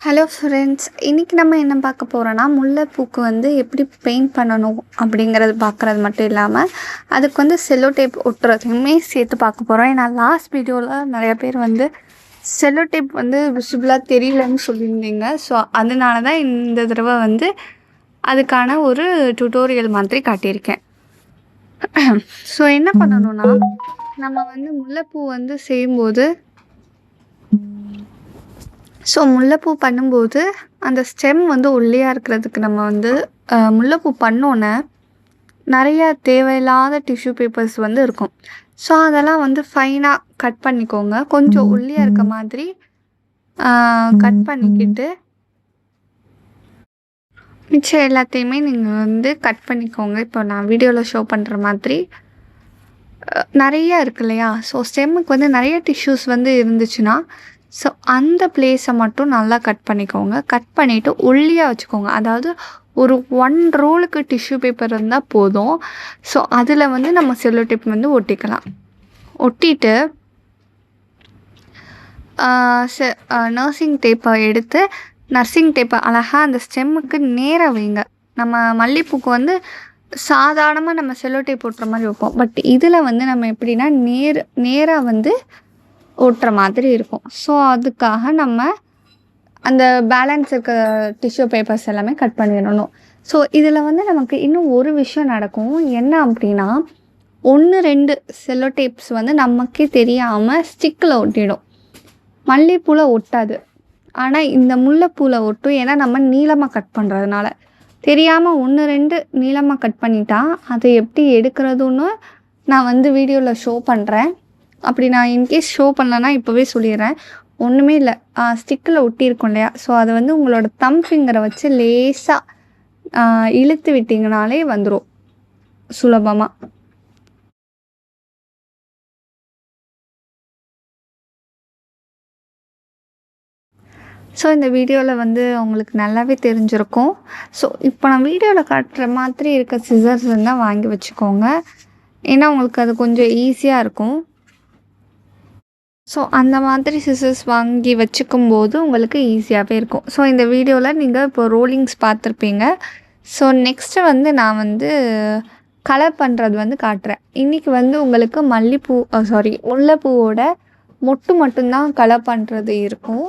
Hello friends, இன்றைக்கி நம்ம என்ன பார்க்க போகிறோன்னா முல்லைப்பூக்கு வந்து எப்படி பெயிண்ட் பண்ணணும் அப்படிங்கிறது பார்க்குறது மட்டும் இல்லாமல் அதுக்கு வந்து செல்லோ டேப் ஒட்டுறதையுமே சேர்த்து பார்க்க போகிறோம். ஏன்னா லாஸ்ட் வீடியோவில் நிறைய பேர் வந்து செல்லோ டேப் வந்து விசிபிளாக தெரியலன்னு சொல்லியிருந்தீங்க. ஸோ அதனால தான் இந்த தடவை வந்து அதுக்கான ஒரு டுட்டோரியல் மாதிரி காட்டியிருக்கேன். ஸோ என்ன பண்ணணும்னா, நம்ம வந்து முல்லைப்பூ வந்து செய்யும்போது முல்லைப்பூ பண்ணும்போது அந்த ஸ்டெம் வந்து ஒல்லியாக இருக்கிறதுக்கு நம்ம வந்து முல்லைப்பூ பண்ணோன்னே நிறைய தேவையில்லாத டிஷ்யூ பேப்பர்ஸ் வந்து இருக்கும். ஸோ அதெல்லாம் வந்து ஃபைனாக கட் பண்ணிக்கோங்க. கொஞ்சம் ஒல்லியாக இருக்க மாதிரி கட் பண்ணிக்கிட்டு மிச்சம் எல்லாத்தையுமே நீங்கள் வந்து கட் பண்ணிக்கோங்க. இப்போ நான் வீடியோவில் ஷோ பண்ணுற மாதிரி நிறையா இருக்கு இல்லையா? ஸோ ஸ்டெம்முக்கு வந்து நிறைய டிஷ்யூஸ் வந்து இருந்துச்சுன்னா ஸோ அந்த பிளேஸை மட்டும் நல்லா கட் பண்ணிக்கோங்க. கட் பண்ணிவிட்டு ஒல்லியாக வச்சுக்கோங்க. அதாவது ஒரு 1 ரோலுக்கு டிஷ்யூ பேப்பர் இருந்தால் போதும். ஸோ அதில் வந்து நம்ம செல்லோ டேப் வந்து ஒட்டிக்கலாம். ஒட்டிட்டு நர்சிங் டேப்பை எடுத்து நர்சிங் டேப்பை அழகாக அந்த ஸ்டெம்முக்கு நேராக வைங்க. நம்ம மல்லிகைப்பூக்கு வந்து சாதாரணமாக நம்ம செல்லோ டேப் ஒட்டுற மாதிரி வைப்போம். பட் இதில் வந்து நம்ம எப்படின்னா நேராக வந்து ஒட்டுற மாதிரி இருக்கும். ஸோ அதுக்காக நம்ம அந்த பேலன்ஸ் இருக்க டிஷ்யூ பேப்பர்ஸ் எல்லாமே கட் பண்ணிடணும். ஸோ இதில் வந்து நமக்கு இன்னும் ஒரு விஷயம் நடக்கும். என்ன அப்படின்னா, 1-2 செல்லோ டேப்ஸ் வந்து நமக்கே தெரியாமல் ஸ்டிக்கில் ஒட்டிடும். மல்லிகைப்பூவில் ஒட்டாது, ஆனால் இந்த முல்லைப்பூவில் ஒட்டும். ஏன்னா நம்ம நீளமாக கட் பண்ணுறதுனால தெரியாமல் 1-2 நீளமாக கட் பண்ணிட்டா அதை எப்படி எடுக்கிறதுன்னு நான் வந்து வீடியோவில் ஷோ பண்ணுறேன். அப்படி நான் இன்கேஸ் ஷோ பண்ணலன்னா இப்போவே சொல்லிடுறேன். ஒன்றுமே இல்லை, ஸ்டிக்கில் ஒட்டியிருக்கும் இல்லையா? ஸோ அதை வந்து உங்களோட தம் ஃபிங்கரை வச்சு லேசாக இழுத்து விட்டிங்கனாலே வந்துடும் சுலபமாக. ஸோ இந்த வீடியோவில் வந்து உங்களுக்கு நல்லாவே தெரிஞ்சிருக்கும். ஸோ இப்போ நான் வீடியோவில் காட்டுற மாதிரி இருக்க சிசர்ஸ் இருந்தால் வாங்கி வச்சுக்கோங்க. ஏன்னா உங்களுக்கு அது கொஞ்சம் ஈஸியாக இருக்கும். ஸோ அந்த மாதிரி சிசர்ஸ் வாங்கி வச்சுக்கும்போது உங்களுக்கு ஈஸியாகவே இருக்கும். ஸோ இந்த வீடியோவில் நீங்கள் இப்போ ரோலிங்ஸ் பார்த்துருப்பீங்க. ஸோ நெக்ஸ்ட்டு வந்து நான் வந்து கலர் பண்ணுறது வந்து காட்டுறேன். இன்றைக்கி வந்து உங்களுக்கு முல்லைப்பூவோட மொட்டு மட்டும்தான் கலர் பண்ணுறது இருக்கும்.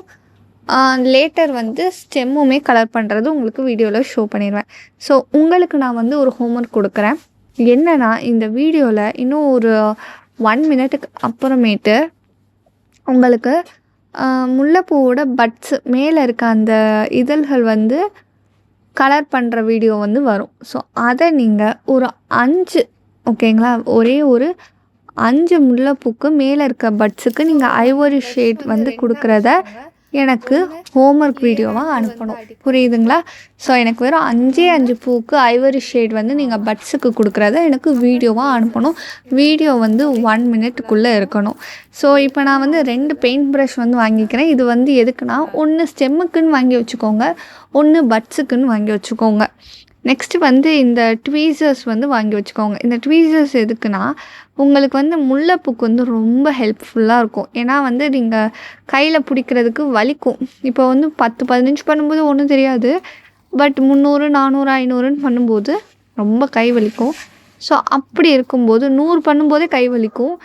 லேட்டர் வந்து ஸ்டெம்முமே கலர் பண்ணுறது உங்களுக்கு வீடியோவில் ஷோ பண்ணிடுவேன். ஸோ உங்களுக்கு நான் வந்து ஒரு ஹோம்ஒர்க் கொடுக்குறேன். என்னென்னா, இந்த வீடியோவில் இன்னும் ஒரு 1 மினிட்டுக்கு அப்புறமேட்டு உங்களுக்கு முல்லைப்பூவோட பட்ஸு மேலே இருக்க அந்த இதழ்கள் வந்து கலர் பண்ணுற வீடியோ வந்து வரும். ஸோ அதை நீங்கள் ஒரு 5 ஓகேங்களா, ஒரே ஒரு 5 முல்லைப்பூக்கு மேலே இருக்க பட்ஸுக்கு நீங்கள் ஐவரி ஷேட் வந்து கொடுக்குறத எனக்கு ஹோம்ஒர்க் வீடியோவாக அனுப்பணும். புரியுதுங்களா? ஸோ எனக்கு வெறும் 5 பூக்கு ஐவரி ஷேட் வந்து நீங்கள் பட்ஸுக்கு கொடுக்குறத எனக்கு வீடியோவாக அனுப்பணும். வீடியோ வந்து 1 மினிட்டுக்குள்ளே இருக்கணும். ஸோ இப்போ நான் வந்து 2 பெயிண்ட் ப்ரஷ் வந்து வாங்கிக்கிறேன். இது வந்து எதுக்குன்னா, 1 ஸ்டெம்முக்குன்னு வாங்கி வச்சுக்கோங்க, 1 பட்ஸுக்குன்னு வாங்கி வச்சுக்கோங்க. நெக்ஸ்ட்டு வந்து இந்த ட்வீசர்ஸ் வந்து வாங்கி வச்சுக்கோங்க. இந்த ட்வீசர்ஸ் எதுக்குன்னா, உங்களுக்கு வந்து முல்லைப்பூக்கு வந்து ரொம்ப ஹெல்ப்ஃபுல்லாக இருக்கும். ஏன்னா வந்து நீங்கள் கையில் பிடிக்கிறதுக்கு வலிக்கும். இப்போ வந்து 10-15 பண்ணும்போது ஒன்றும் தெரியாது. பட் 300, 400, 500ன்னு பண்ணும்போது ரொம்ப கை வலிக்கும். ஸோ அப்படி இருக்கும்போது 100 பண்ணும்போதே கை வலிக்கும்.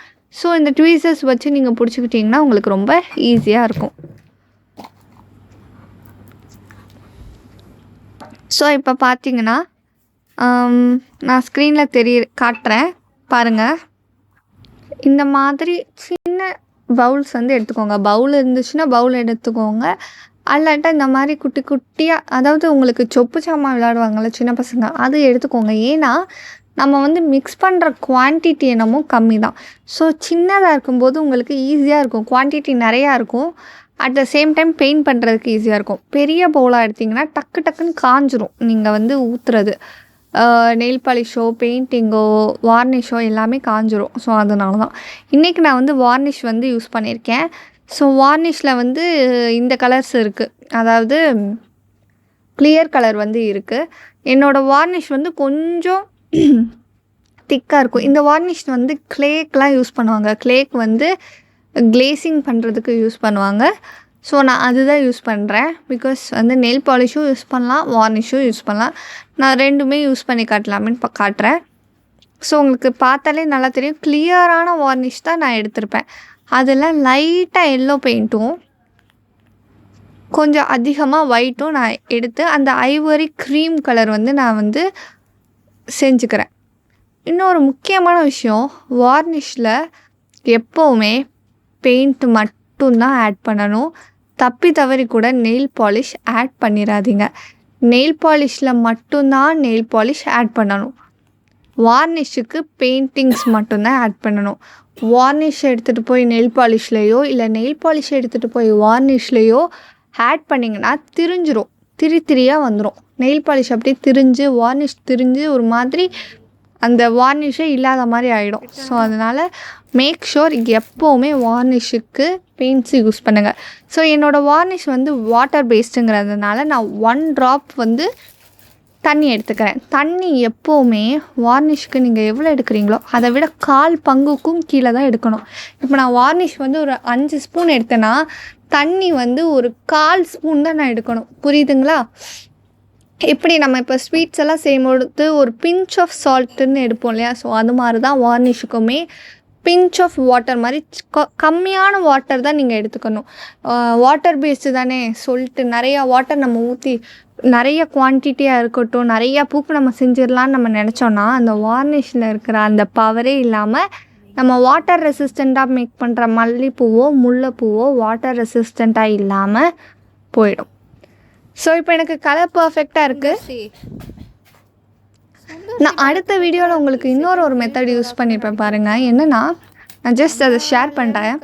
ஸோ இந்த ட்வீசர்ஸ் வச்சு நீங்கள் பிடிச்சிக்கிட்டிங்கன்னா உங்களுக்கு ரொம்ப ஈஸியாக இருக்கும். ஸோ இப்போ பார்த்தீங்கன்னா, நான் ஸ்க்ரீனில் காட்டுறேன் பாருங்கள். இந்த மாதிரி சின்ன பவுல்ஸ் வந்து எடுத்துக்கோங்க. பவுல் இருந்துச்சுன்னா பவுல் எடுத்துக்கோங்க. அல்லாட்டா இந்த மாதிரி குட்டி குட்டியாக, அதாவது உங்களுக்கு சொப்பு சாமான் விளையாடுவாங்கள்ல சின்ன பசங்க, அது எடுத்துக்கோங்க. ஏன்னா நம்ம வந்து மிக்ஸ் பண்ணுற குவான்டிட்டி என்னமோ கம்மி தான். ஸோ சின்னதாக இருக்கும்போது உங்களுக்கு ஈஸியாக இருக்கும். குவான்டிட்டி நிறையா இருக்கும். At the same time paint பண்ணுறதுக்கு ஈஸியாக இருக்கும். பெரிய பவுலாக எடுத்திங்கன்னா டக்குன்னு காஞ்சிரும். நீங்கள் வந்து ஊற்றுறது நெயில் பாலிஷோ, பெயிண்டிங்கோ, வார்னிஷோ எல்லாமே காஞ்சிரும். ஸோ அதனால தான் இன்றைக்கி நான் வந்து வார்னிஷ் வந்து யூஸ் பண்ணியிருக்கேன். ஸோ வார்னிஷில் வந்து இந்த கலர்ஸ் இருக்குது. அதாவது கிளியர் கலர் வந்து இருக்குது. என்னோடய வார்னிஷ் வந்து கொஞ்சம் திக்காக இருக்கும். இந்த வார்னிஷ் வந்து கிளேக்கெலாம் யூஸ் பண்ணுவாங்க. கிளேக்கு வந்து கிளேசிங் பண்ணுறதுக்கு யூஸ் பண்ணுவாங்க. ஸோ நான் அதுதான் யூஸ் பண்ணுறேன். பிகாஸ் வந்து நெயில் பாலிஷும் யூஸ் பண்ணலாம், வார்னிஷும் யூஸ் பண்ணலாம். நான் 2மே யூஸ் பண்ணி காட்டலாமேன்னு காட்டுறேன். ஸோ உங்களுக்கு பார்த்தாலே நல்லா தெரியும், கிளியரான வார்னிஷ் தான் நான் எடுத்திருப்பேன். அதில் லைட்டாக எல்லோ பெயிண்ட்டும் கொஞ்சம் அதிகமாக ஒயிட்டும் நான் எடுத்து அந்த ஐவரி க்ரீம் கலர் வந்து நான் வந்து செஞ்சுக்கிறேன். இன்னொரு முக்கியமான விஷயம், வார்னிஷில் எப்போவுமே பெயிண்ட் மட்டும்தான் ஆட் பண்ணணும். தப்பி தவறி கூட நெயில் பாலிஷ் ஆட் பண்ணிடாதீங்க. நெயில் பாலிஷில் மட்டும்தான் நெயில் பாலிஷ் ஆட் பண்ணணும். வார்னிஷுக்கு பெயிண்டிங்ஸ் மட்டும்தான் ஆட் பண்ணணும். வார்னிஷ் எடுத்துகிட்டு போய் நெயில் பாலிஷ்லேயோ இல்லை நெயில் பாலிஷ் எடுத்துகிட்டு போய் வார்னிஷ்லேயோ ஆட் பண்ணிங்கன்னா திரிஞ்சிரும், திரியாக வந்துடும். நெயில் பாலிஷ் அப்படியே திரிஞ்சு வார்னிஷ் திரிஞ்சு ஒரு மாதிரி அந்த வார்னிஷே இல்லாத மாதிரி ஆகிடும். ஸோ அதனால் மேக் ஷூர் எப்போவுமே வார்னிஷுக்கு பெயிண்ட்ஸ் யூஸ் பண்ணுங்கள். ஸோ என்னோடய வார்னிஷ் வந்து வாட்டர் பேஸ்டுங்கிறதுனால நான் 1 ட்ராப் வந்து தண்ணி எடுத்துக்கிறேன். தண்ணி எப்போவுமே வார்னிஷ்க்கு நீங்கள் எவ்வளோ எடுக்கிறீங்களோ அதை விட 1/4 பங்குக்கும் கீழே தான் எடுக்கணும். இப்போ நான் வார்னிஷ் வந்து ஒரு 5 ஸ்பூன் எடுத்தேன்னா தண்ணி வந்து ஒரு 1/4 ஸ்பூன் தான் நான் எடுக்கணும். புரியுதுங்களா? எப்படி நம்ம இப்போ ஸ்வீட்ஸ் எல்லாம் செய்யும்பொழுது ஒரு பிஞ்ச் ஆஃப் சால்ட்டுன்னு எடுப்போம் இல்லையா? ஸோ அது மாதிரி தான் வார்னிஷுக்குமே பிஞ்ச் ஆஃப் வாட்டர் மாதிரி கம்மியான வாட்டர் தான் நீங்கள் எடுத்துக்கணும். வாட்டர் பேஸ்டு தானே சொல்லிட்டு நிறையா வாட்டர் நம்ம ஊற்றி நிறைய குவான்டிட்டியாக இருக்கட்டும், நிறையா பூக்கு நம்ம செஞ்சிடலான்னு நம்ம நினச்சோன்னா அந்த வார்னிஷில் இருக்கிற அந்த பவரே இல்லாமல் நம்ம வாட்டர் ரெசிஸ்டண்ட்டாக மேக் பண்ணுற மல்லிப்பூவோ முல்லைப்பூவோ வாட்டர் ரெசிஸ்டண்ட்டாக இல்லாமல் போயிடும். ஸோ இப்போ எனக்கு கலர் பர்ஃபெக்டாக இருக்குது. நான் அடுத்த வீடியோவில் உங்களுக்கு ஒரு மெத்தட் யூஸ் பண்ணியிருப்பேன் பாருங்கள். என்னென்னா நான் ஜஸ்ட் அதை ஷேர் பண்ணிட்டேன்.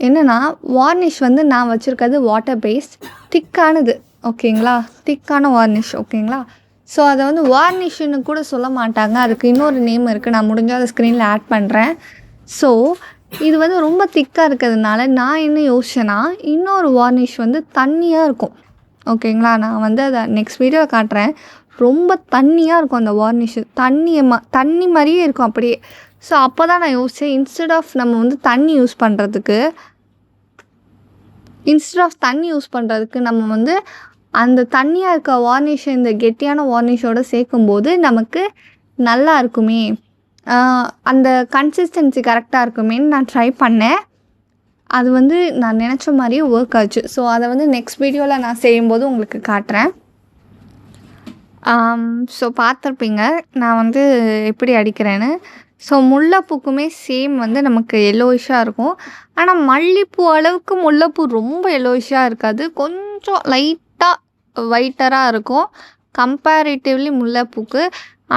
என்னென்னா வார்னிஷ் வந்து நான் வச்சுருக்கிறது வாட்டர் பேஸ்ட் திக்கானது, ஓகேங்களா? திக்கான வார்னிஷ், ஓகேங்களா? ஸோ அதை வந்து வார்னிஷ்னு கூட சொல்ல மாட்டாங்க, அதுக்கு இன்னொரு நேம் இருக்குது. நான் முடிஞ்சால் அதை ஸ்க்ரீனில் ஆட் பண்ணுறேன். ஸோ இது வந்து ரொம்ப திக்காக இருக்கிறதுனால நான் என்ன யோசிச்சேன்னா இன்னொரு வார்னிஷ் வந்து தண்ணியாக இருக்கும், ஓகேங்களா? நான் வந்து அதை நெக்ஸ்ட் வீடியோவில் காட்டுறேன். ரொம்ப தண்ணியாக இருக்கும் அந்த வார்னிஷு, தண்ணி மாதிரியே இருக்கும் அப்படியே. ஸோ அப்போ தான் நான் யோசித்தேன், இன்ஸ்டெட் ஆஃப் தண்ணி யூஸ் பண்ணுறதுக்கு நம்ம வந்து அந்த தண்ணியாக இருக்க வார்னிஷை இந்த கெட்டியான வார்னிஷோடு சேர்க்கும்போது நமக்கு நல்லா இருக்குமே, அந்த கன்சிஸ்டன்சி கரெக்டாக இருக்குமேன்னு நான் ட்ரை பண்ணேன். அது வந்து நான் நினச்ச மாதிரியே ஒர்க் ஆச்சு. ஸோ அதை வந்து நெக்ஸ்ட் வீடியோவில் நான் செய்யும்போது உங்களுக்கு காட்டுறேன். ஸோ பார்த்துருப்பீங்க நான் வந்து எப்படி அடிக்கிறேன்னு. ஸோ முல்லைப்பூக்குமே சேம் வந்து நமக்கு எல்லோயிஷாக இருக்கும். ஆனால் மல்லிப்பூ அளவுக்கு முல்லைப்பூ ரொம்ப எல்லோயிஷாக இருக்காது, கொஞ்சம் லைட்டாக ஒயிட்டராக இருக்கும் கம்பேரிட்டிவ்லி முல்லைப்பூக்கு.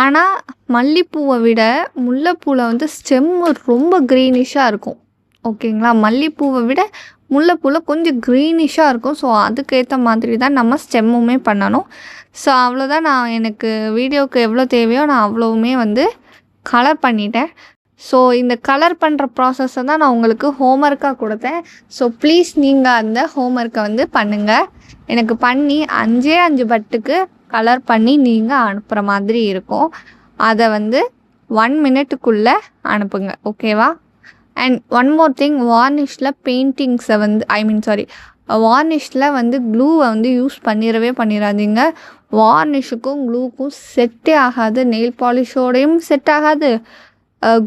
ஆனால் மல்லிப்பூவை விட முல்லைப்பூவில் வந்து ஸ்டெம்மு ரொம்ப க்ரீனிஷாக இருக்கும், ஓகேங்களா? மல்லிப்பூவை விட முல்லைப்பூவில் கொஞ்சம் க்ரீனிஷாக இருக்கும். ஸோ அதுக்கேற்ற மாதிரி தான் நம்ம ஸ்டெம்முமே பண்ணணும். ஸோ அவ்வளோதான், நான் எனக்கு வீடியோவுக்கு எவ்வளோ தேவையோ நான் அவ்வளோவுமே வந்து கலர் பண்ணிட்டேன். ஸோ இந்த கலர் பண்ணுற ப்ராசஸை தான் நான் உங்களுக்கு ஹோம்ஒர்க்காக கொடுத்தேன். ஸோ ப்ளீஸ் நீங்கள் அந்த ஹோம்ஒர்க்கை வந்து பண்ணுங்கள். எனக்கு பண்ணி 5 பட்டுக்கு கலர் பண்ணி நீங்கள் அனுப்புகிற மாதிரி இருக்கும். அதை வந்து 1 மினிட்டுக்குள்ளே அனுப்புங்க, ஓகேவா? அண்ட் ஒன் மோர் திங், வார்னிஷில் பெயிண்டிங்ஸை வந்து வார்னிஷில் வந்து க்ளூவை வந்து யூஸ் பண்ணிடாதீங்க. வார்னிஷுக்கும் க்ளூக்கும் செட்டே ஆகாது, நெயில் பாலிஷோடையும் செட் ஆகாது,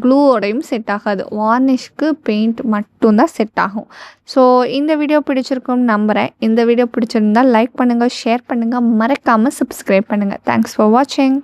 க்ளூவோடையும் செட் ஆகாது. வார்னிஷ்க்கு பெயிண்ட் மட்டும்தான் செட் ஆகும். ஸோ இந்த வீடியோ பிடிச்சிருக்கும்னு நம்புகிறேன். இந்த வீடியோ பிடிச்சிருந்தால் லைக் பண்ணுங்கள், ஷேர் பண்ணுங்கள், மறக்காமல் சப்ஸ்கிரைப் பண்ணுங்கள். தேங்க்ஸ் ஃபார் வாட்சிங்.